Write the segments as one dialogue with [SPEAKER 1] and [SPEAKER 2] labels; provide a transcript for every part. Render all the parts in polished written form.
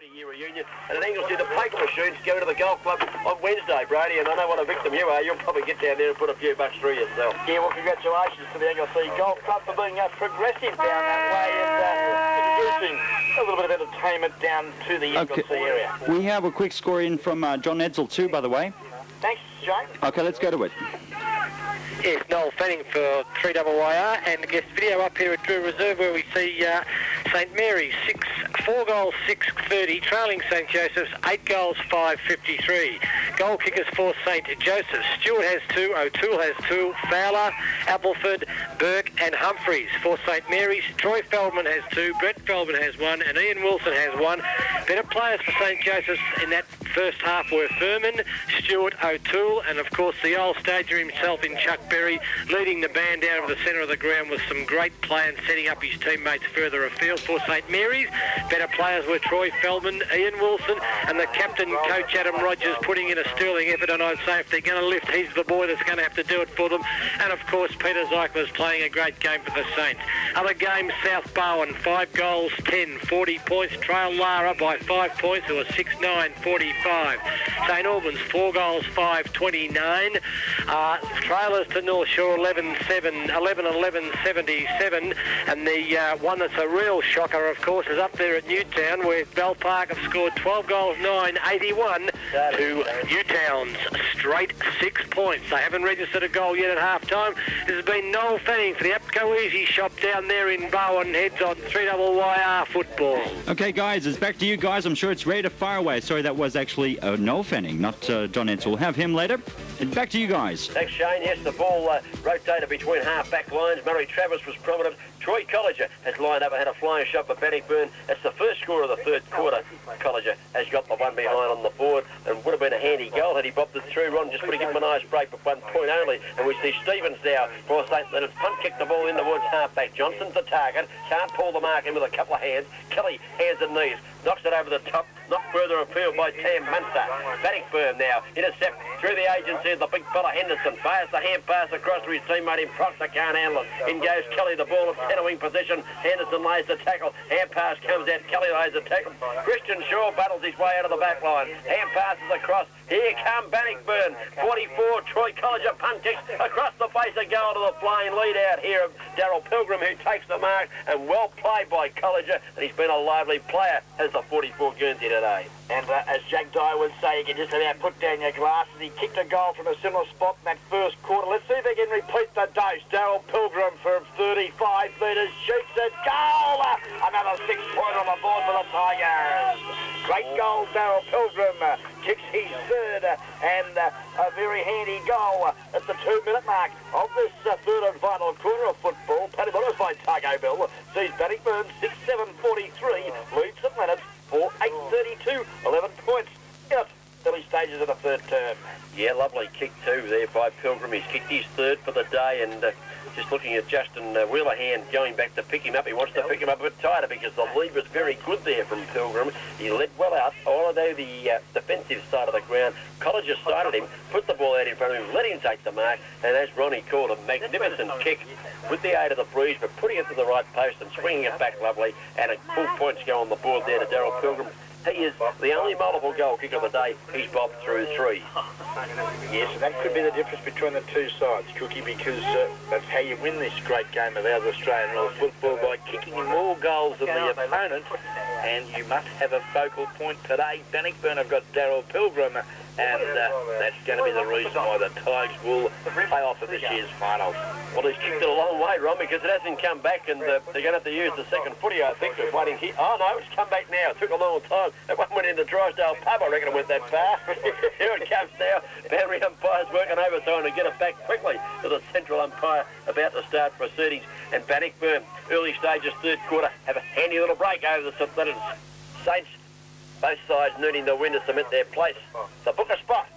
[SPEAKER 1] 30-year reunion, and an Anglesey the poker machines go to the golf club on Wednesday, Brady, and I know what a victim you are. You'll probably get down there and put a few bucks through yourself.
[SPEAKER 2] Yeah, well, congratulations to the Anglesey Golf Club for being progressive down that way and introducing a little bit of entertainment down to the Anglesey area.
[SPEAKER 3] We have a quick score in from John Edsel too, by the way.
[SPEAKER 2] Thanks, Jane.
[SPEAKER 3] Okay, let's go to it.
[SPEAKER 4] Yes, Noel Fanning for 3YR, and guest video up here at Drew Reserve where we see St Mary's 4 goals 6.30, trailing St Joseph's 8 goals 5.53. Goal kickers for St Joseph's: Stewart has 2, O'Toole has 2, Fowler, Appleford, Burke and Humphreys. For St Mary's, Troy Feldman has 2, Brett Feldman has 1 and Ian Wilson has 1. Better players for St Joseph's in that first half were Furman, Stewart, O'Toole, and of course the old stager himself in Chuck Berry leading the band down to the centre of the ground with some great play and setting up his teammates further afield. For St Mary's, better players were Troy Feldman, Ian Wilson and the captain, coach Adam Rogers, putting in a sterling effort, and I'd say if they're going to lift, he's the boy that's going to have to do it for them. And of course Peter Zeichler's playing a great game for the Saints. Other games: South Barwon 5 goals 10, 40 points, trail Lara by 5 points, who are 6-9, 45. St Albans 4 goals 5, 29. Trailers to North Shore 11-11, 77, and the one that's a real shocker, of course, is up there at Newtown, where Bell Park have scored 12 goals 9, 81 to Newtown's straight 6 points. They haven't registered a goal yet at half-time. This has been Noel Fanning for the Apco Easy Shop down there in Barwon Heads on 3YR football.
[SPEAKER 3] Okay, guys, it's back to you guys. I'm sure it's ready to fire away. Sorry, that was actually Noel Fanning, not John Edsel. We'll have him later. And back to you guys.
[SPEAKER 1] Thanks, Shane. Yes, the ball rotated between half-back lines. Murray Travis was prominent. Troy Colliger has lined up and had a flying shot for Bannockburn. That's the first score of the third quarter. Colliger has got the one behind on the board and would have been a handy goal had he bobbed it through. Ron just would have given him a nice break, but 1 point only. And we see Stevens now for St Leonard's punt kick the ball in towards half-back. Johnson's the target. Can't pull the mark in with a couple of hands. Kelly, hands and knees. Knocks it over the top. Not further afield by Tam Munster. Bannockburn now. Intercept through the agency of the big fella Henderson. Fires the hand pass across to his teammate in Proctor. Can't handle it. In goes Kelly, the ball of centre-wing position. Henderson lays the tackle. Hand pass comes out. Kelly lays the tackle. Christian Shaw battles his way out of the back line. Hand passes across. Here come Bannockburn. 44, Troy Colliger punt kicks across the face of goal to the flying lead out here of Darryl Pilgrim, who takes the mark, and well played by Colliger, and he's been a lively player as the 44 Guernsey today.
[SPEAKER 2] And as Jack Dye would say, you can just about put down your glasses. He kicked a goal from a similar spot in that first quarter. Let's see if they can repeat the dose. Darryl Pilgrim from 35 metres shoots it. Goal! Another 6-point on the board for the Tigers. Great goal, Darryl Pilgrim. Kicks his third and a very handy goal at the 2-minute mark of this third and final quarter of football. Paddy Bonner's by Tago Bill sees Bannockburn 6-7-43, leads St Leonard's 4-8-32, 11 points in early stages of the third term.
[SPEAKER 1] Yeah, lovely kick too there by Pilgrim. He's kicked his third for the day, and just looking at Justin Wheelerhand going back to pick him up. He wants to pick him up a bit tighter because the lead was very good there from Pilgrim. He led well out, although the defensive side of the ground. Colliger sighted him, put the ball out in front of him, let him take the mark, and as Ronnie called, a magnificent kick with the aid of the breeze, but putting it to the right post and swinging it back lovely, and a full points go on the board there to Darryl Pilgrim. He is the only multiple goal kicker of the day. He's bobbed through 3.
[SPEAKER 2] Yes, and that could be the difference between the two sides, Cookie, because that's how you win this great game of ours, Australian rules football, by kicking more goals than the opponent. And you must have a focal point today. Bannockburn have got Darryl Pilgrim, and that's going to be the reason why the Tigers will play off at this year's finals.
[SPEAKER 1] Well, he's kicked it a long way, Ron, because it hasn't come back, and they're going to have to use the second footy, I think. They're waiting here. Oh, no, it's come back now. It took a long time. That one went into Drysdale Pub. I reckon it went that far. Here it comes now. Boundary umpire's working overtime to get it back quickly to the central umpire about to start proceedings. And Bannockburn, early stages, third quarter, have a handy little break over the St Leonard's Saints. Both sides needing to win to cement their place. So book a spot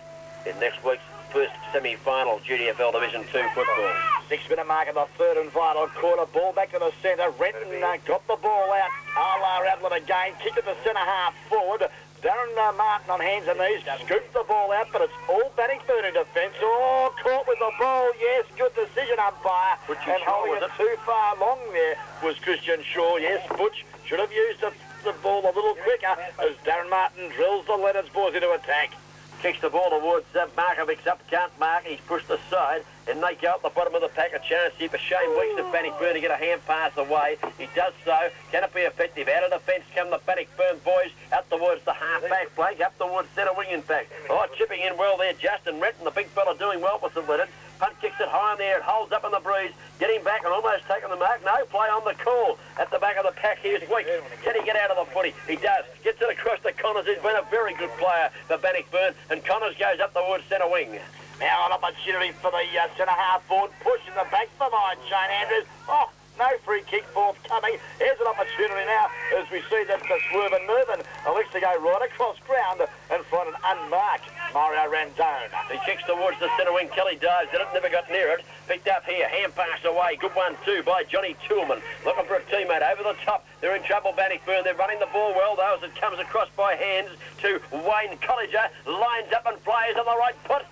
[SPEAKER 1] in next week's first semi-final GDFL Division 2 football.
[SPEAKER 2] 6-minute mark in the third and final quarter. Ball back to the centre. Renton got the ball out. Arla Adlin again. Kick it to centre half forward. Darren Martin on hands and knees. Scoops the ball out, but it's all Bannockburn in defence. Oh, caught with the ball. Yes, good decision, umpire. And holding it too far long there was Christian Shaw. Yes, Butch should have used a the ball a little quicker as Darren Martin drills the Leonard's boys into attack.
[SPEAKER 1] Kicks the ball towards Markovic's up, can't mark, he's pushed aside, and they go up the bottom of the pack. A chance here for Shane Weeks of Bannockburn to get a hand pass away. He does so. Can it be effective? Out of the fence come the Bannockburn boys, out towards the half-back flank, up towards centre wing in fact. Oh, chipping in well there, Justin Renton, the big fella doing well for St Leonard. Punt kicks it high in there, it holds up in the breeze, getting back and almost taking the mark. No play on the call. At the back of the pack, here's Weeks. Can he get out of the footy? He does. Gets it across to Connors, who's been a very good player for Bannockburn, and Connors goes up towards centre wing.
[SPEAKER 2] Now an opportunity for the centre-half forward. Push in the back for mine, Shane Andrews. Oh, no free kick forthcoming. Here's an opportunity now as we see that the Swerve and Mervyn elects to go right across ground and find an unmarked Mario Randone.
[SPEAKER 1] He kicks towards the centre wing. Kelly dives at it, never got near it. Picked up here, hand pass away. Good one too by Johnny Toolman. Looking for a teammate over the top. They're in trouble, Bannockburn. They're running the ball well though as it comes across by hands to Wayne Colliger. Lines up and plays on the right foot.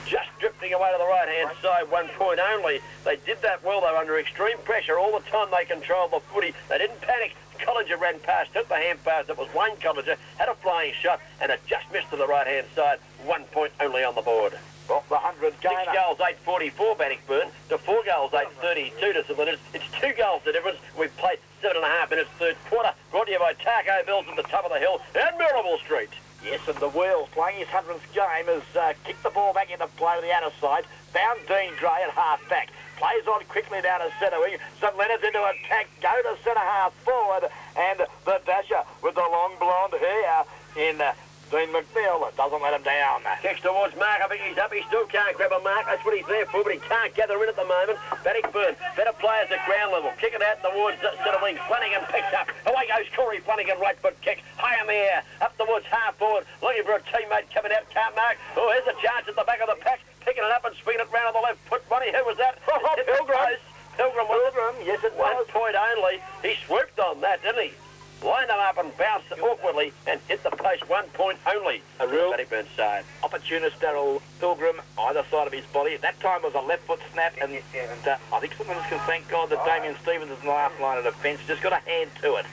[SPEAKER 1] Just drifting away to the right-hand side, 1 point only. They did that well, though, under extreme pressure. All the time they controlled the footy. They didn't panic. Colliger ran past, took the hand pass. It was Wayne Colliger, had a flying shot, and it just missed to the right-hand side. 1 point only on the board.
[SPEAKER 2] Well, the 100 gainer.
[SPEAKER 1] 6 goals, 844 Bannockburn, to 4 goals, 832 to St Leonard. It's 2 goals the difference. We've played 7.5 minutes, third quarter. Brought to you by Taco Bell's at the top of the hill and Maribel Street.
[SPEAKER 2] Yes, and the Wheels playing his 100th game has kicked the ball back into play with the outer side. Found Dean Gray at half-back. Plays on quickly down to centre wing. St Leonard's into attack. Go to centre-half forward. And the dasher with the long blonde hair in Dean McNeil doesn't let him down.
[SPEAKER 1] Kicks towards Mark. I think he's up. He still can't grab a mark. That's what he's there for, but he can't gather in at the moment. Bannockburn, better players at ground level. Kick it out towards centre wing. Flanagan picks up. Away goes Corey Flanagan. Right foot kick. High in the air. Up towards half forward. Looking for a teammate coming out. Can't mark. Oh, here's a chance at the back of the pack. Picking it up and swinging it round on the left foot. Ronnie, who was that?
[SPEAKER 2] Pilgrim.
[SPEAKER 1] Pilgrim, was
[SPEAKER 2] Pilgrim, yes it
[SPEAKER 1] 1
[SPEAKER 2] was.
[SPEAKER 1] point only. He swooped on that, didn't he? Lined them up and bounced awkwardly and hit the post. 1 point only.
[SPEAKER 2] A real
[SPEAKER 1] Bannockburn side.
[SPEAKER 2] opportunist, Darryl Pilgrim, either side of his body. At that time was a left foot snap, and I think someone can thank God that Damien Stevens is in the last line of defence. Just got a hand to it.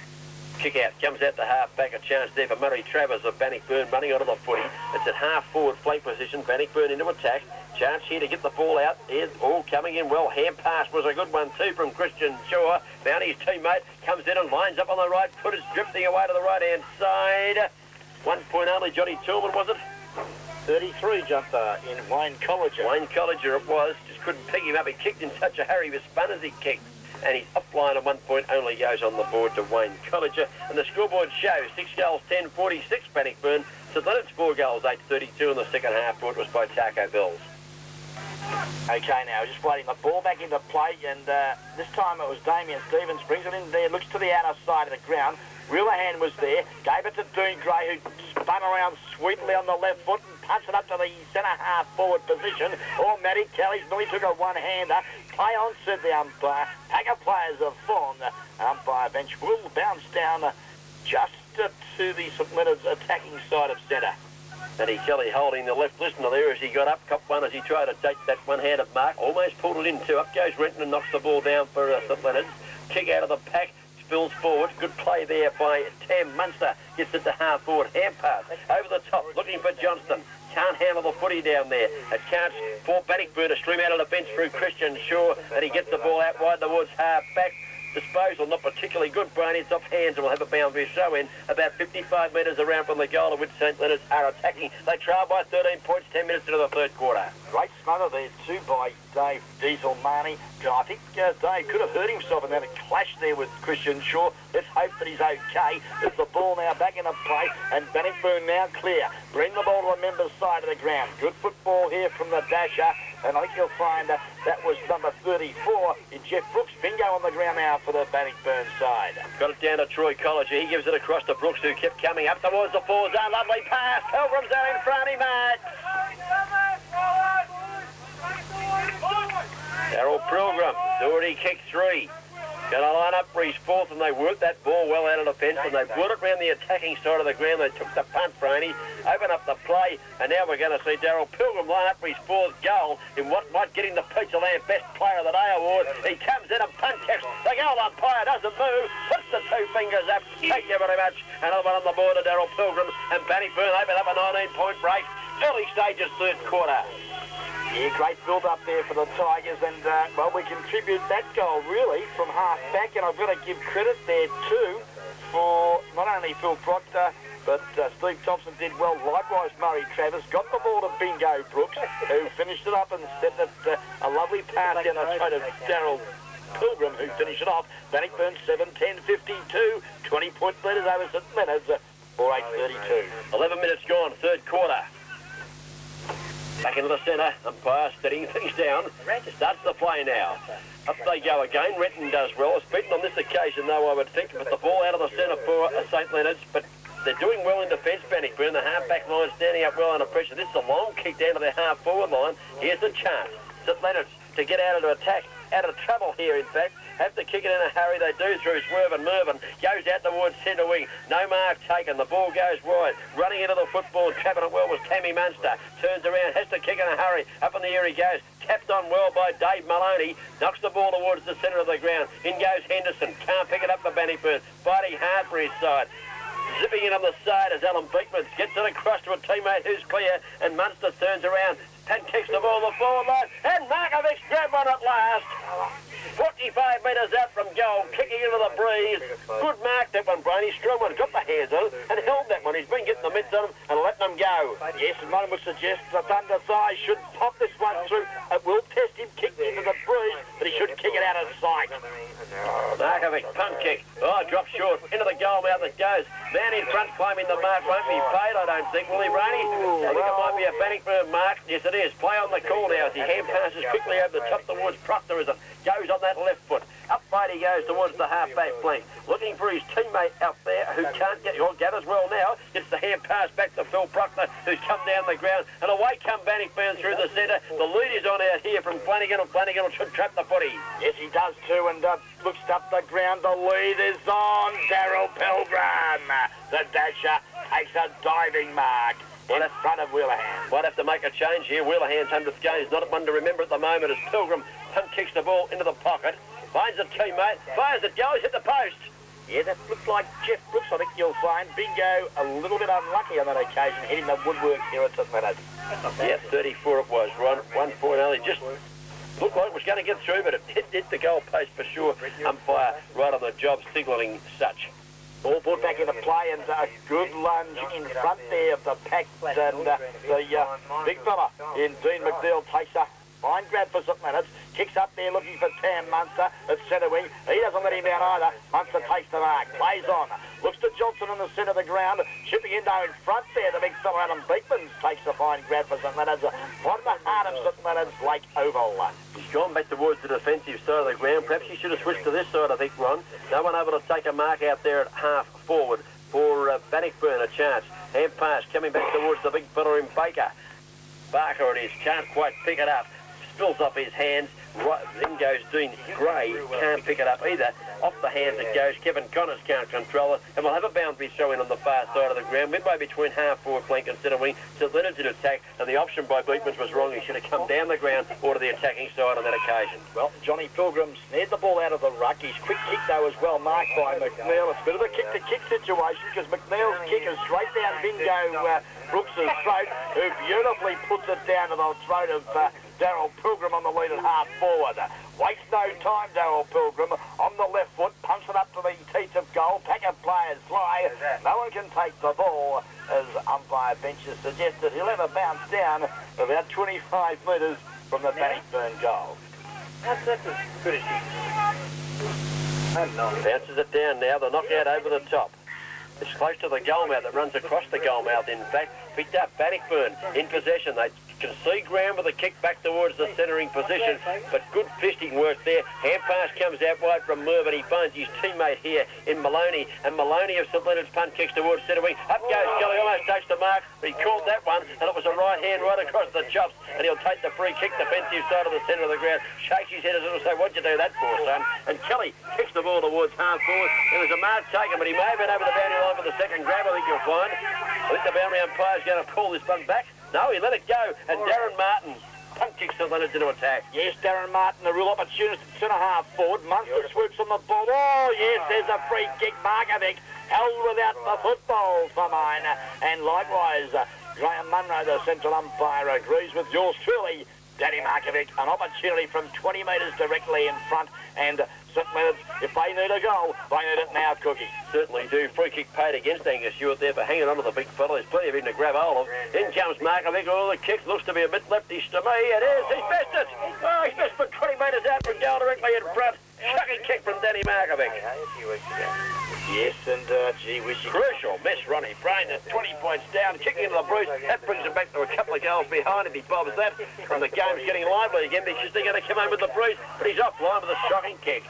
[SPEAKER 1] Kick out, comes out to half back, a chance there for Murray Travers of Bannockburn running onto the footy. It's at half forward flank position, Bannockburn into attack. Chance here to get the ball out. Is all coming in well. Hand pass was a good one too from Christian Shaw. Found his teammate, comes in and lines up on the right foot. Is drifting away to the right hand side. 1 point only, Johnny Tillman was it?
[SPEAKER 2] 33 jumper in Wayne Colliger.
[SPEAKER 1] Wayne Colliger it was, just couldn't pick him up. He kicked in such a hurry, he was spun as he kicked. And his offline of 1 point only goes on the board to Wayne Colliger. And the scoreboard shows 6 goals, 10-46 Bannockburn. St Leonard's 4 goals, 8-32 in the second half. It was by Taco Bells.
[SPEAKER 2] Okay, now just waiting the ball back into play, and this time it was Damien Stevens, brings it in there, looks to the outer side of the ground. Wheelerhan was there, gave it to Dean Gray, who spun around sweetly on the left foot and punched it up to the centre-half forward position. Oh, Matty Kelly's nearly took a one-hander. Play on, said the umpire. Pack of players have fallen. The umpire bench will bounce down just to the St Leonard's attacking side of centre.
[SPEAKER 1] Matty Kelly holding the left listener there as he got up, copped one as he tried to take that one-handed mark. Almost pulled it in too. Up goes Renton and knocks the ball down for St Leonard's. Kick out of the pack. Spills forward. Good play there by Tam Munster. Gets it to half forward. Hand pass. Over the top. Looking for Johnston. Can't handle the footy down there. A chance for Bannockburn to stream out of the bench through Christian Shaw. And he gets the ball out wide towards half back. Disposal not particularly good, Brian. It's off hands and will have a boundary throw in about 55 metres around from the goal, of which St Leonard's are attacking. They trail by 13 points, 10 minutes into the third quarter.
[SPEAKER 2] Great smother there too by Dave Diesel-Marnie. I think Dave could have hurt himself in that clash there with Christian Shaw. Let's hope that he's okay. There's the ball now back into play, and Bannockburn now clear. Bring the ball to a member's side of the ground. Good football here from the dasher, and I think you'll find that was number 34 in Jeff Brooks. Bingo on the ground now for the Bannockburn side.
[SPEAKER 1] Got it down to Troy Colliger. He gives it across to Brooks, who kept coming up towards the four zone. Lovely pass. Pilgrim's there in front, he mate. Darryl Pilgrim has already kicked 3. Going to line up for his fourth, and they worked that ball well out of the fence, and they brought it round the attacking side of the ground. They took the punt, Franey, opened up the play, and now we're going to see Daryl Pilgrim line up for his fourth goal in what might get him the Pizza Land Best Player of the Day award. He comes in and punt kicks. The goal umpire doesn't move, puts the two fingers up. Thank you very much. Another one on the board of Daryl Pilgrim, and Bannockburn open up a 19-point break. Early stages, third quarter.
[SPEAKER 2] Yeah, great build-up there for the Tigers, and, well, we contribute that goal, really, from half-back, and I've got to give credit there, too, for not only Phil Proctor, but Steve Thompson did well. Likewise, Murray Travis got the ball to Bingo Brooks, who finished it up and sent it a lovely pass down the throat of Daryl Pilgrim, who finished it off. Bannockburn 7-10-52, 20-point leaders over St Leonard's, 4-8-32.
[SPEAKER 1] 11 minutes gone, third quarter. Back into the centre, umpire steadying things down. Starts the play now. Up they go again. Renton does well. It's beaten on this occasion, though, I would think, but the ball out of the centre for St Leonard's. But they're doing well in defence, Bannockburn. The half-back line standing up well under pressure. This is a long kick down to their half-forward line. Here's the chance. St Leonard's to get out of attack, out of trouble here, in fact. Have to kick it in a hurry. They do through Swerve, and Mervyn goes out towards centre wing. No mark taken. The ball goes wide. Running into the football, trapping it well was Tammy Munster. Turns around, has to kick in a hurry. Up in the air he goes. Tapped on well by Dave Maloney. Knocks the ball towards the centre of the ground. In goes Henderson. Can't pick it up for Bannockburn. Fighting hard for his side. Zipping in on the side as Alan Beekman gets it across to a teammate who's clear, and Munster turns around. Penn kicks the ball to the forward line, and Markovic's grab one at last. 45 metres out from goal, kicking into the breeze. Good mark, that one, Brady. Strongman got the hands on it and held that one. He's been getting the mitts on him and letting them go.
[SPEAKER 2] Yes, and one would suggest that under thigh should pop this one through. It will test him, kick into the breeze, but he should kick it out of sight.
[SPEAKER 1] Markovic, punt kick. Oh, drops short. Into the goal mouth it goes. Man in front claiming the mark won't be paid, I don't think, will he, Brady? I think it might be a Bannockburn mark. Yes, it is. Play on the call now as he hand passes quickly over the top towards Proctor as it goes on that left foot. Up fight he goes towards the half-back flank. Looking for his teammate out there who can't get, or gathers well now. Gets the hand pass back to Phil Proctor, who's come down the ground. And away come Bannockburn through the centre. The lead is on out here from Flanagan, and Flanagan should trap the footy.
[SPEAKER 2] Yes, he does too, and looks up the ground. The lead is on Daryl Pilgrim. The dasher takes a diving mark in front of Wheelahan.
[SPEAKER 1] Might have to make a change here. Wheelahan's 100th game is not one to remember at the moment as Pilgrim punt kicks the ball into the pocket. Finds a teammate, fires it, goes, hit the post.
[SPEAKER 2] Yeah, that looks like Jeff Brooks, I think you'll find. Bingo a little bit unlucky on that occasion, hitting the woodwork here at St Leonard's.
[SPEAKER 1] Yeah, 34 it was, Ron. 1 point only. Just looked like it was going to get through, but it hit the goal post for sure. Umpire right on the job, signalling such.
[SPEAKER 2] Ball put back into play, and a good lunge in front there of the pack, and the big fella in Dean McNeil takes a fine grab for St Leonard's. Kicks up there looking for Tam Munster at centre wing. He doesn't let him down either. Munster takes the mark, plays on. Looks to Johnson in the centre of the ground. Chipping in though in front there, the big fella Adam Beekman takes a fine grab for St Leonard's. Right in the heart of St Leonard's Lake Oval.
[SPEAKER 1] He's gone back towards the defensive side of the ground. Perhaps he should have switched to this side, I think, Ron. No one able to take a mark out there at half forward for Bannockburn a chance. Hand pass coming back towards the big fella in Baker. Barker it is, can't quite pick it up. Spills off his hands. Right, then goes Dean Gray, can't pick it up either. Off the hands it goes. Kevin Connors can't control it. And we'll have a boundary show in on the far side of the ground, midway between half-forward flank and centre wing. St Leonard's in attack, and the option by Beekmans was wrong. He should have come down the ground or to the attacking side on that occasion.
[SPEAKER 2] Well, Johnny Pilgrim snared the ball out of the ruck. His quick kick, though, was well marked by McNeil. It's a bit of a kick-to-kick situation because McNeil's kick is straight down Bingo Brooks' throat, who beautifully puts it down to the throat of Daryl Pilgrim on the lead at half forward. Wastes no time, Daryl Pilgrim on the left foot, pumps it up to the teeth of goal. Pack of players fly. No one can take the ball, as umpire benches suggested. He'll have a bounce down about 25 metres from the Bannockburn goal.
[SPEAKER 4] That's as good as
[SPEAKER 1] Bounces it down now. The knockout over the top. It's close to the goal mouth. It runs across the goal mouth, in fact. Picked up Bannockburn in possession. They can see ground with a kick back towards the centering position, but good fisting work there. Hand pass comes out wide from Merv, and he finds his teammate here in Maloney, and Maloney of St Leonard's punt kicks towards centre wing. Up goes Kelly, almost touched the mark, but he caught that one, and it was a right hand right across the chops, and he'll take the free kick, defensive side of the centre of the ground, shakes his head as it'll say, what'd you do that for, son? And Kelly kicks the ball towards half forward. There was a mark taken, but he may have been over the boundary line for the second grab, I think you'll find. I think the boundary umpire's going to call this one back. No, he let it go, and Darren Martin punt kicks St Leonard's into attack.
[SPEAKER 2] Yes, Darren Martin, the real opportunist at centre-half forward. Munster swoops on the ball. Oh, yes, there's a free kick. Markovic held without the football for mine. And likewise, Graham Munro, the central umpire, agrees with yours truly, Danny Markovic. An opportunity from 20 metres directly in front. And St Leonard's, if they need a goal, they need it now, Cookie.
[SPEAKER 1] Certainly do. Free kick paid against Angus Stewart there for hanging on to the big fella. There's plenty of him to grab hold of. In comes Markovic. Oh, the kick looks to be a bit leftish to me. It is. He's missed it. Oh, he's missed from 20 metres out from goal directly in front. Shocking kick from Danny Markovic.
[SPEAKER 2] Yes, and gee whiz.
[SPEAKER 1] Crucial miss, Ronnie. Brain at 20 points down, kicking into the Bruce. That brings him back to a couple of goals behind if he bobs that. And the game's getting lively again because they're going to come home with the Bruce, but he's offline with a shocking kick.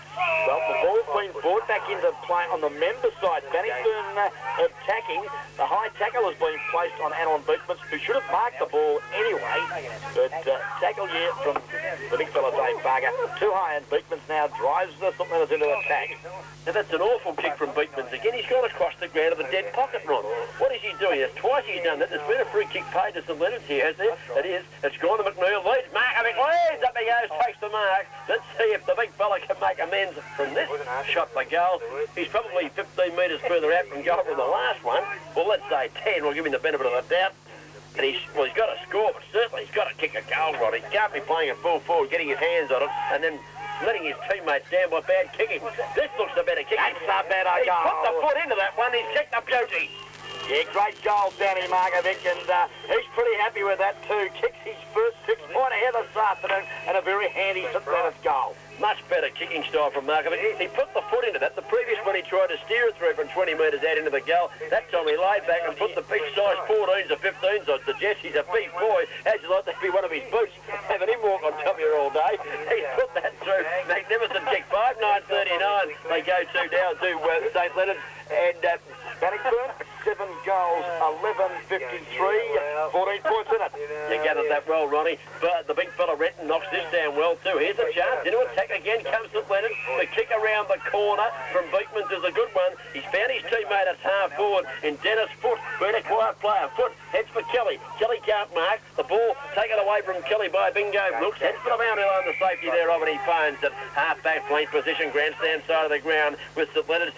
[SPEAKER 2] Well, the ball's been brought back into play on the member side. Bannister attacking. The high tackle has been placed on Alan Beekman, who should have marked the ball anyway. But tackle here from the big fella, Dave Barker. Too high, and Beekman's now drives the St Leonard's into attack.
[SPEAKER 1] Now that's an awful kick from Beekman's again. He's gone across the ground of the dead pocket, Ron. What is he doing? It's twice he's done that. There's been a free kick paid to St Leonard's here, has there? It is. It's gone to McNeil. Leads Markovic. Leads. Up he goes. Takes the mark. Let's see if the big fella can make amends from this shot by goal. He's probably 15 metres further out from goal from the last one. Well, let's say 10. We'll give him the benefit of the doubt. And he's got to score, but certainly he's got to kick a goal, Ron. He can't be playing it full forward, getting his hands on it, and then letting his teammates down by bad kicking. This looks a better kick.
[SPEAKER 2] That's a better
[SPEAKER 1] He's
[SPEAKER 2] goal.
[SPEAKER 1] put the foot into that one. He's kicked the beauty.
[SPEAKER 2] Yeah, great goal, Danny Markovic, and he's pretty happy with that too. Kicks his first 6-point ahead this afternoon, and a very handy St Leonard's goal.
[SPEAKER 1] Much better kicking style from Markovic. He put the foot into that. The previous one he tried to steer it through from 20 metres out into the goal. That time he laid back and put the big size 14s or 15s on to Jess. He's a big boy. How'd you like to be one of his boots? Having him walk on top of you all day. He's put that through. Magnificent kick. 5-9-39. They go to now to St Leonard's. And Bannockburn, 7 goals, 11-53, 14 points in it. You gathered that well, Ronnie. But the big fella Renton knocks this down well too. Here's a chance. Into attack again comes St Leonard. The kick around the corner from Beekman's is a good one. He's found his teammate at half forward in Dennis Foot. Been a quiet player. Foot heads for Kelly. Kelly can't mark. The ball taken away from Kelly by Bingo Brooks. Heads for the boundary line. The safety there of it. He finds it. Half back flank position. Grandstand side of the ground with St Leonard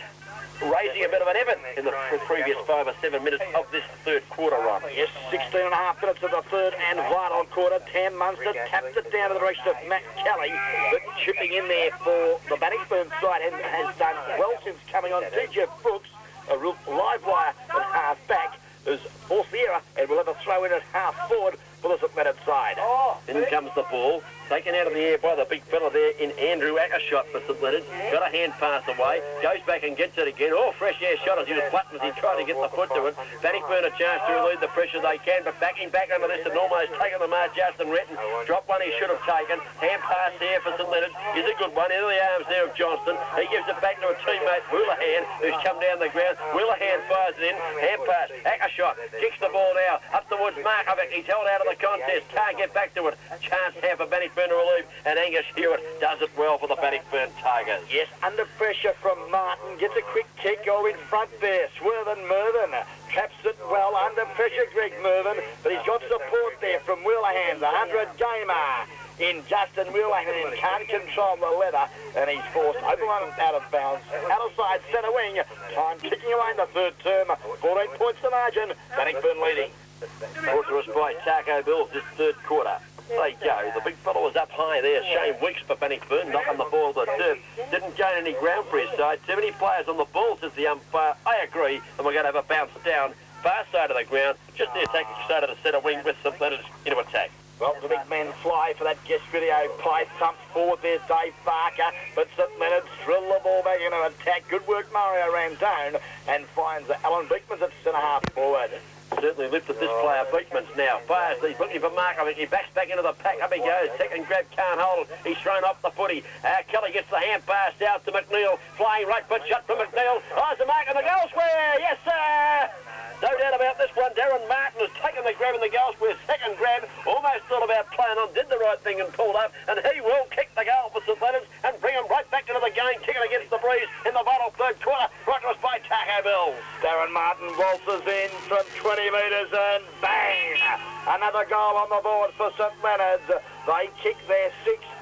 [SPEAKER 1] raising a bit of an effort in the previous 5 or 7 minutes of this third quarter run.
[SPEAKER 2] Yes, 16 and a half minutes of the third and final quarter. Tam Munster taps it down to the direction of Matt Kelly, but chipping in there for the Bannockburn side and has done well since coming on. TJ Brooks, a real live wire at half back, has forced the error and will have a throw in at half forward for the St Leonard side.
[SPEAKER 1] In comes the ball, taken out of the air by the big fella there in Andrew Ackershot for St Leonard. Got a hand pass away, goes back and gets it again. Oh, fresh air shot as he was flattened as he tried to get the foot to it. Bannockburn a chance to relieve the pressure they can, but backing back under this and almost taking the mark. Justin Renton dropped one he should have taken. Hand pass there for St Leonard is a good one. Into the arms there of Johnston. He gives it back to a teammate, Houlihan, who's come down the ground. Houlihan fires it in. Hand pass. Ackershot kicks the ball now up towards Markovic. He's held out of the contest. Can't get back to it. Chance here for Bannockburn to relieve, and Angus Hewitt does it well for the Bannockburn Tigers.
[SPEAKER 2] Yes, under pressure from Martin. Gets a quick kick. Go in front there. Swerven Mervyn traps it well under pressure, Greg Mervyn, but he's got support there from Houlihan, the 100 gamer in Justin Houlihan. Can't control the leather, and he's forced open one out of bounds. Outside centre wing. Time ticking away in the third term. 14 points to margin. Bannockburn leading.
[SPEAKER 1] Brought to us by Taco Bills this third quarter. They go. The big fella was up high there. Shane Weeks for Bannockburn, knocking the ball to the turf. Didn't gain any ground for his side. Too many players on the ball, says the umpire. I agree, and we're going to have a bounce down. Far side of the ground, just the attacking side of the centre wing with St Leonard's into attack.
[SPEAKER 2] Well, the big men fly for that guest video play. Thumps forward there, Dave Barker. But St Leonard's drill the ball back into attack. Good work, Mario Randone. And finds Alan Beekman's at centre half forward.
[SPEAKER 1] certainly lifted this player. Beekman's now fires. He's looking for Markovic. He backs back into the pack. Up he goes. Second grab, can't hold. He's thrown off the footy. Kelly gets the hand pass out to McNeil. Flying right foot shot from McNeil. Oh, the mark on the goal square. Yes, sir. No doubt about this one. Darren Martin has taken the grab in the goal square. Second grab. Almost thought about playing on. Did the right thing and pulled up. And he will kick the goal for St Leonard's and bring him right back into the game. Kicking against the breeze in the vital third quarter. Brought to us by Taco Bills.
[SPEAKER 2] Darren Martin waltzes in from 20 metres and bang! Another goal on the board for St Leonard's. They kick their sixth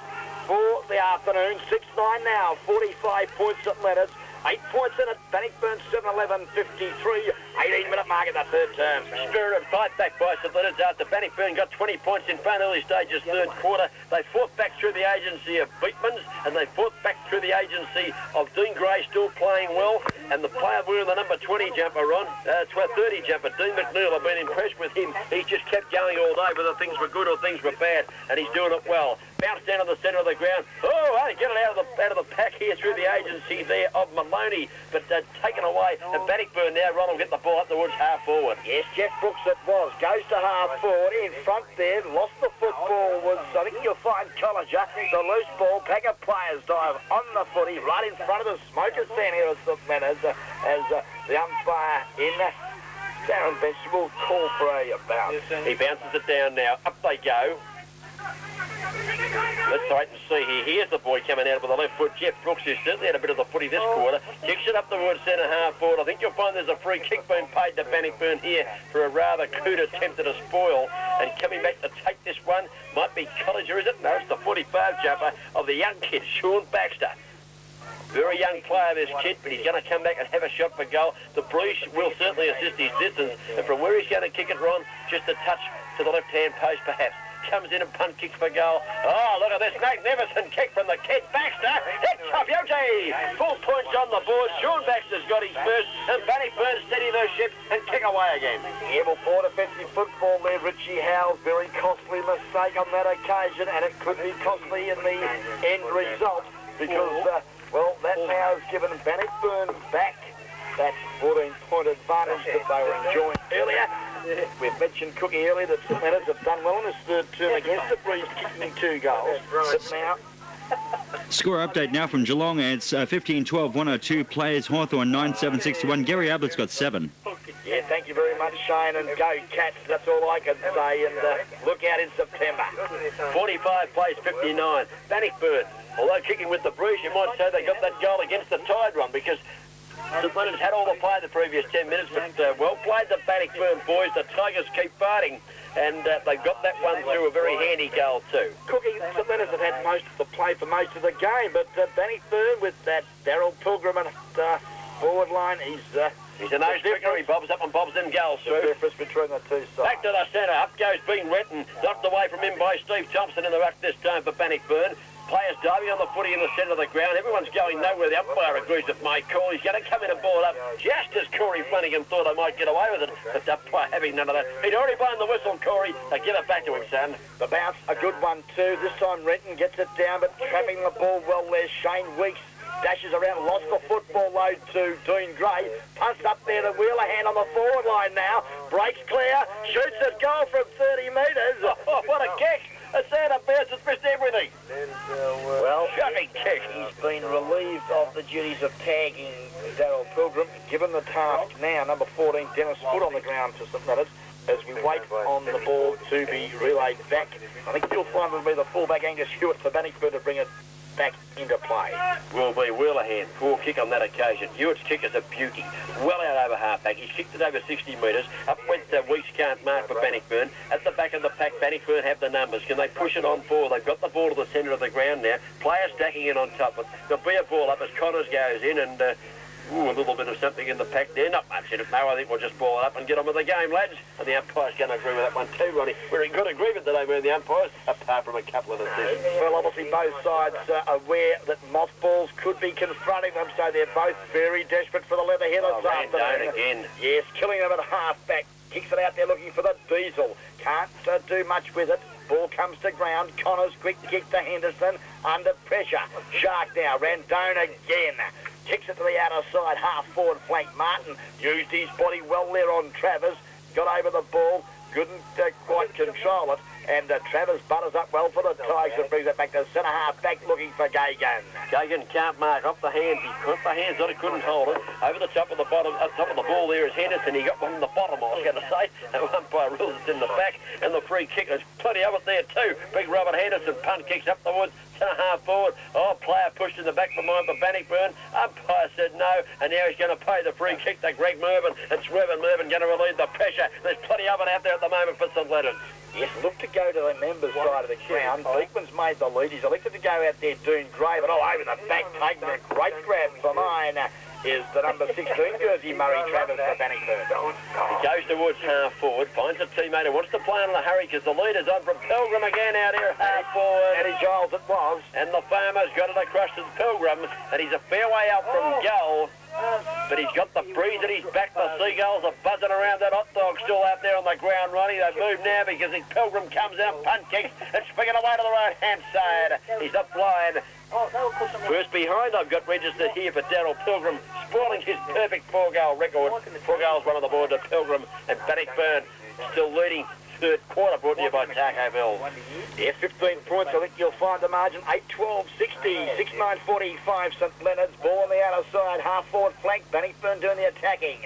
[SPEAKER 2] for the afternoon. 6-9 now. 45 points St Leonard's. 8 points in it. Bannockburn 7-11, 53. 18-minute mark in the third term.
[SPEAKER 1] Spirited fight back by St Leonard's after Bannockburn got 20 points in front early stages third quarter. They fought back through the agency of Beekman's and they fought back through the agency of Dean Gray still playing well. And the player wearing the number 20 jumper on, 30 jumper, Dean McNeil, I've been impressed with him. He's just kept going all day whether things were good or things were bad, and he's doing it well. Bounce down to the centre of the ground. Oh, I get it out of the pack here through the agency there of Maloney, but taken away. And Bannockburn now, Ron will get the ball up towards half forward.
[SPEAKER 2] Yes, Jeff Brooks it was. Goes to half forward. In front there, lost the football was, I think you'll find Colliger. The loose ball, pack of players dive on the footy, right in front of the smoker stand here at St Leonard's as the umpire in Darren Bench will call for a bounce.
[SPEAKER 1] He bounces it down now. Up they go. Let's wait and see here. Here's the boy coming out with the left foot. Jeff Brooks, who certainly had a bit of the footy this quarter, kicks it up towards centre half forward. I think you'll find there's a free kick being paid to Bannockburn here for a rather crude attempt at a spoil. And coming back to take this one might be Colliger, is it? No, it's the 45 jumper of the young kid, Sean Baxter. Very young player, this kid, but he's going to come back and have a shot for goal. The breeze will certainly assist his distance. And from where he's going to kick it, Ron, just a touch to the left-hand post, perhaps. Comes in and punt kicks for goal. Oh, look at this magnificent kick from the kid Baxter. It's a beauty. Full points on the board. Sean Baxter's got his first, and Bannockburn steady their ship and kick away again.
[SPEAKER 2] Level 4 defensive football there, Richie Howell. Very costly mistake on that occasion, and it could be costly in the end result because, well, that now has given Bannockburn back that 14-point advantage that they were enjoying earlier. We've mentioned Cookie earlier that St Leonard's have done well in this third term against the Breeze, kicking 2 goals. But now,
[SPEAKER 3] Score update now from Geelong. It's 15-12, 102 players. Hawthorn 9-7-61. Gary Ablett's got 7.
[SPEAKER 2] yeah, thank you very much, Shane, and go Cats. That's all I can say, and look out in September.
[SPEAKER 1] 45 plays 59. Bannockburn, although kicking with the Breeze, you might say they got that goal against the Tide run because St Leonard's had all the play the previous 10 minutes, but well played the Bannockburn boys. The Tigers keep fighting, and they got that one through a very handy goal too.
[SPEAKER 2] Cookie, St Leonard's have had most of the play for most of the game, but Bannockburn with that Daryl Pilgrim and forward line, he's
[SPEAKER 1] a nose picker. He bobs up and bobs them goals through.
[SPEAKER 2] The difference between the two sides.
[SPEAKER 1] Back to the centre. Up goes Ben Renton. Knocked away from him by Steve Thompson in the ruck this time for Bannockburn. Players diving on the footy in the centre of the ground. Everyone's going nowhere. The umpire agrees with my call. He's going to come in and ball it up just as Corey Flanagan thought I might get away with it. But the umpire having none of that. He'd already blown the whistle, Corey. So give it back to him, son.
[SPEAKER 2] The bounce, a good one too. This time Renton gets it down, but trapping the ball well there. Shane Weeks dashes around, lost the football load to Dean Gray. Punts up there to Wheeler-Hand on the forward line now. Breaks clear, shoots his goal from 30 metres.
[SPEAKER 1] Oh, what a kick. A Santa Bears has missed everything.
[SPEAKER 2] Well,
[SPEAKER 1] shocking kick.
[SPEAKER 2] He's been relieved of the duties of tagging Daryl Pilgrim. Given the task now, number 14, Dennis Foot on the ground for St Leonard's as we wait on the ball to be relayed back. I think you'll find it'll be the fullback Angus Hewitt for Bannockburn to bring it back into play.
[SPEAKER 1] Will be Wheeler-Hand. Poor kick on that occasion. Hewitt's kick is a beauty. Well out over half-back. He's kicked it over 60 metres. Up went Weeks can't mark for Bannockburn. At the back of the pack, Bannockburn have the numbers. Can they push it on forward? They've got the ball to the centre of the ground now. Players stacking in on top. There'll be a ball up as Connors goes in and... a little bit of something in the pack there. Not much in it, no. I think we'll just ball it up and get on with the game, lads. And the umpire's going to agree with that one too, Ronnie. We're in good agreement today with the umpires, apart from a couple of decisions.
[SPEAKER 2] Well, obviously both sides are aware that mothballs could be confronting them, so they're both very desperate for the leather-headed
[SPEAKER 1] afternoon. Again.
[SPEAKER 2] Yes, killing them at half-back. Kicks it out there looking for the diesel. Can't do much with it. Ball comes to ground. Connors quick kick to Henderson. Under pressure. Shark now. Randone again. Kicks it to the outer side. Half forward flank. Martin used his body well there on Travers. got over the ball, couldn't quite control it, and Travers butters up well for the Tigers and brings it back to centre half back looking for Gagan.
[SPEAKER 1] Gagan can't mark off the hands. He put the hands on it, couldn't hold it. Over the top of the bottom, top of the ball there is Henderson. He got one in the bottom, I was going to say. And umpire rules it's in the back, and the free kick. There's plenty of it there too. Big Robert Henderson punt kicks up the woods. Centre half forward. Oh, player pushed in the back behind for Bannockburn. Umpire said no, and now he's going to pay the free kick to Greg Mervyn. It's Mervyn going to relieve the pressure. There's plenty of it out there at the moment for St Leonard's.
[SPEAKER 2] Yes, look to go to the members' side of the ground. Beekman's made the lead. He's elected to go out there doing great, but all over the back, taking a great grab for mine is the number 16 jersey, Murray Travers for Bannockburn.
[SPEAKER 1] He goes towards half forward, finds a teammate who wants to play on in a hurry because the leader's on from Pilgrim again out here half forward.
[SPEAKER 2] Eddie Giles it was.
[SPEAKER 1] And the farmer's got it across to Pilgrim, and he's a fair way out from goal. But he's got the breeze at his back. The seagulls are buzzing around. That hot dog still out there on the ground running. They've moved now because his Pilgrim comes out, punt kicks, and swinging away to the right-hand side. He's up line. First behind, I've got registered here for Darryl Pilgrim, spoiling his perfect 4-goal record. 4 goals, one on the board to Pilgrim, and Bannockburn still leading. Third quarter brought to you by Taco.
[SPEAKER 2] Yeah, 15 points. I think you'll find the margin 8-12-60, 6-9-45. St Leonard's ball on the outer side, half forward flank. Bannockburn doing the attacking.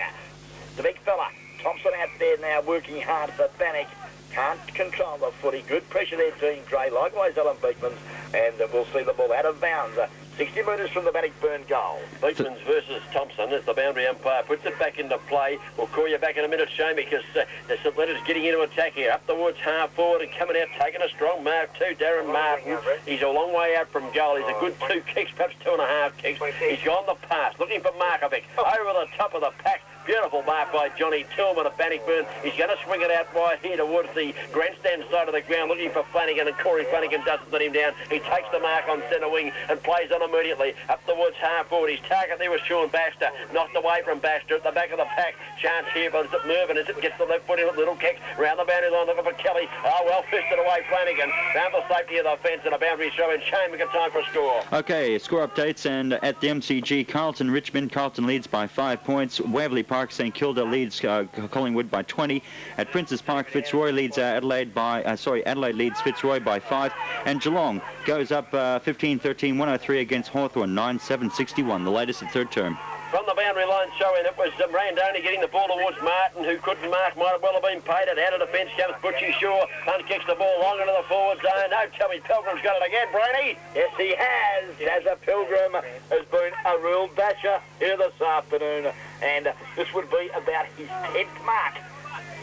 [SPEAKER 2] The big fella, Thompson out there now working hard for Bannock. Can't control the footy. Good pressure there, Dean Gray. Likewise, Alan Beekman's. And we'll see the ball out of bounds. 60 metres from the Bannockburn goal.
[SPEAKER 1] Beekman's versus Thompson as the boundary umpire puts it back into play. We'll call you back in a minute, Shane, because the St Leonard's getting into attack here. Up the woods, half forward and coming out, taking a strong mark too. Darren Martin. He's a long way out from goal. He's a good 2 kicks, perhaps 2.5 kicks. He's gone the pass, looking for Markovic. Over the top of the pack. Beautiful mark by Johnny Tillman of Bannockburn. He's going to swing it out wide here towards the grandstand side of the ground, looking for Flanagan, and Corey Flanagan doesn't let him down. He takes the mark on centre wing and plays on immediately. Up the woods, half forward. His target there was Sean Baxter. Knocked away from Baxter at the back of the pack. Chance here, but is it Mervyn? Is it gets the left foot in a little kick round the boundary line, looking for Kelly. Oh, well fisted away Flanagan. Found the safety of the fence and a boundary throw in. Shane, we've got time for a score.
[SPEAKER 3] Okay, score updates, and at the MCG, Carlton Richmond. Carlton leads by 5 points. Waverley Park St Kilda leads Collingwood by 20. At Princes Park, Fitzroy leads Adelaide leads Fitzroy by 5. And Geelong goes up 15-13, 103 against Hawthorn, 9-7-61, the latest at third term.
[SPEAKER 1] From the boundary line showing it was Randoni getting the ball towards Martin, who couldn't mark, might have well have been paid. It out of defence comes Butchie Shaw, punt kicks the ball long into the forward zone. No, tell me Pilgrim's got it again, Brainy.
[SPEAKER 2] Yes, he has. As a Pilgrim has been a real basher here this afternoon, and this would be about his 10th mark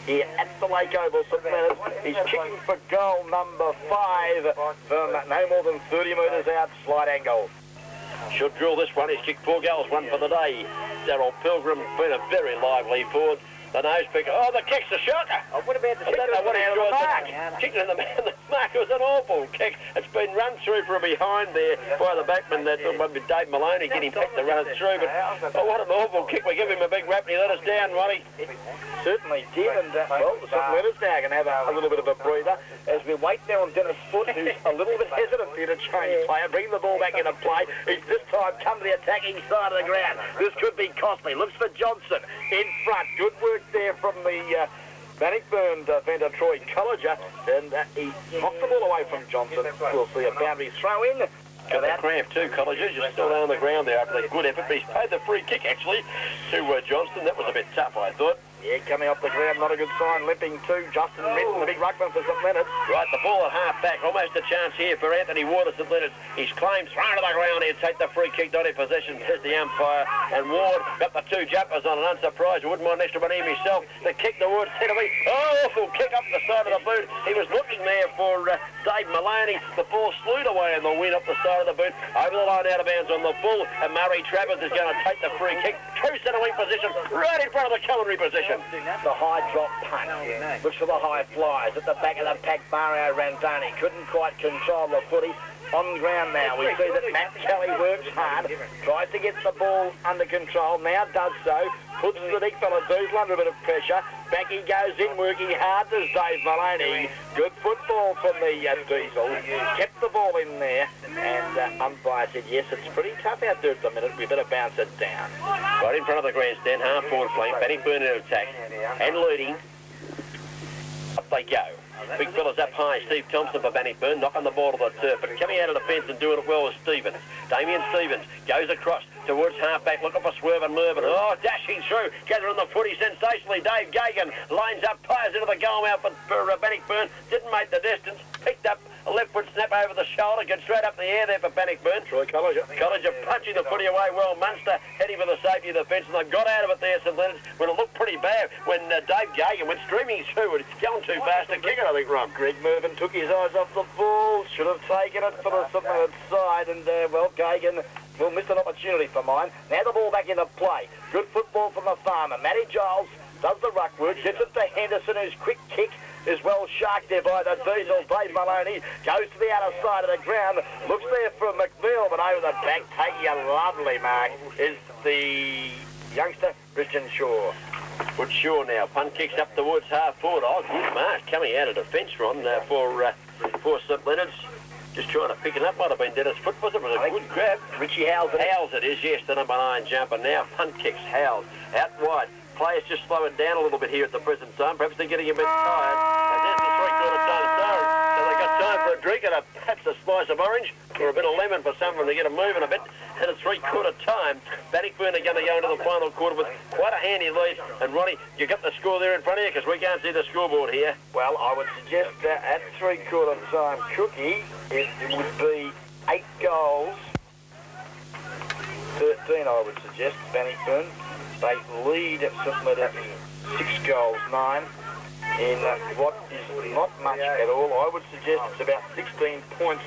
[SPEAKER 2] here at the Lake Oval, St Leonard's. He's kicking for goal number 5 from no more than 30 metres out, slight angle.
[SPEAKER 1] Should drill this one. He's kicked 4 goals, 1 for the day. Darryl Pilgrim been a very lively forward. The nose picker. Oh, the kick's a shocker.
[SPEAKER 2] Oh, what about the
[SPEAKER 1] I don't know what he
[SPEAKER 2] out of the mark?
[SPEAKER 1] Kicking in the mark. It was an awful kick. It's been run through from behind there by the backman. That one with Dave Maloney getting back to run it through. But oh, what an awful kick. We give him a big rap and he let us down, Ronnie.
[SPEAKER 2] Certainly did. And well, the St Leonard's now can have a little bit of a breather as we wait there on Dennis Foote, who's a little bit hesitant here to change player, bring the ball back into play. He's this time come to the attacking side of the ground. This could be costly. Looks for Johnson in front. Good work there from the Bannockburn defender Troy Colliger, and he knocked the ball away from Johnson. We'll see a boundary throw in.
[SPEAKER 1] Got the cramp too, Colliger, just still down on the ground there after the good effort, but he's paid the free kick actually to Johnston. That was a bit tough, I thought.
[SPEAKER 2] Yeah, coming off the ground, not a good sign. Limping too. Justin Minton, the big ruckman for St Leonard's.
[SPEAKER 1] Right, the ball at half back. Almost a chance here for Anthony Ward at St Leonard's. His claims thrown to the ground. He'll take the free kick, not in possession, says the umpire. And Ward got the 2 jumpers on, and unsurprised, I wouldn't mind an extra one here myself. The kick to Ward, centre wing. Oh, awful kick up the side of the boot. He was looking there for Dave Maloney. The ball slewed away in the wind up the side of the boot. Over the line, out of bounds on the full. And Murray Travers is going to take the free kick. 2 centre wing position, right in front of the culinary position.
[SPEAKER 2] The high drop punt. Looks for the high flies at the back of the pack. Mario Randoni couldn't quite control the footy. On ground now, we see that Matt Kelly works hard, tries to get the ball under control, now does so, puts the big fella Diesel under a bit of pressure, back he goes in, working hard, there's Dave Maloney. Good football from the Diesel, kept the ball in there, and umpire said, yes, it's pretty tough out there at the minute, we better bounce it down.
[SPEAKER 1] Right in front of the grandstand, half forward flank, Bannockburn in attack, and leading. off they go. Big fella's up high, Steve Thompson for Bannockburn, knocking the ball to the turf, but coming out of the fence and doing it well is Stevens. Damien Stevens goes across towards half-back, looking for Swerve and Mervyn. Oh, dashing through, gathering the footy sensationally. Dave Gagan lines up, fires into the goal out for Bannockburn, didn't make the distance, picked up a left foot snap over the shoulder, gets straight up in the air there for Bannockburn.
[SPEAKER 2] Troy Colliger.
[SPEAKER 1] Colliger punching the footy away well. Munster heading for the safety of the fence, and they've got out of it there, St Leonard's, when it looked pretty bad when Dave Gagan went streaming through. It's going too fast to kick it, I think, Rob.
[SPEAKER 2] Greg Mervyn took his eyes off the ball, should have taken it for the St Leonard's side, and well, Gagan will miss an opportunity for mine. Now the ball back into play. Good football from the farmer. Matty Giles does the ruck work, gets it to Henderson, whose quick kick is well sharked there by the Diesel. Dave Maloney goes to the outer side of the ground, looks there for McNeil, but over the back, taking a lovely mark, is the youngster Christian Shaw.
[SPEAKER 1] Good Shaw now. Punt kicks up towards half forward. Oh, good mark coming out of defence, Ron, for St Leonard's. Just trying to pick it up. Might have been Dennis Foot, was it? It was a good grab.
[SPEAKER 2] Richie Howes.
[SPEAKER 1] Howes it is, yes, the number 9 jumper. Now punt kicks Howes out wide. Players just slowing down a little bit here at the present time. Perhaps they're getting a bit tired. And there's the three-quarter time stone. So they've got time for a drink and perhaps a slice of orange or a bit of lemon for some of them to get them moving a bit. And at three-quarter time, Bannockburn are going to go into the final quarter with quite a handy lead. And Ronnie, you got the score there in front of you because we can't see the scoreboard here.
[SPEAKER 2] Well, I would suggest that at three-quarter time, Cookie, it would be 8 goals. 13, I would suggest, Bannockburn. They lead St Leonard's 6 goals, 9 in what is not much at all. I would suggest it's about 16 points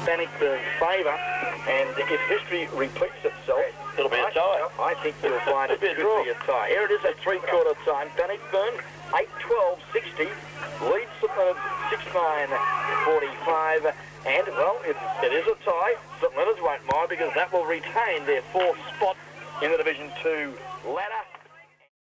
[SPEAKER 2] Bannockburn's favour, and if history repeats itself,
[SPEAKER 1] it'll be a tie.
[SPEAKER 2] I think you'll find it could be a tie. Here it is at three-quarter time. Bannockburn 8-12-60 leads St Leonard's 6-9-45. And, well, it is a tie. St Leonard's won't mind because that will retain their 4th spot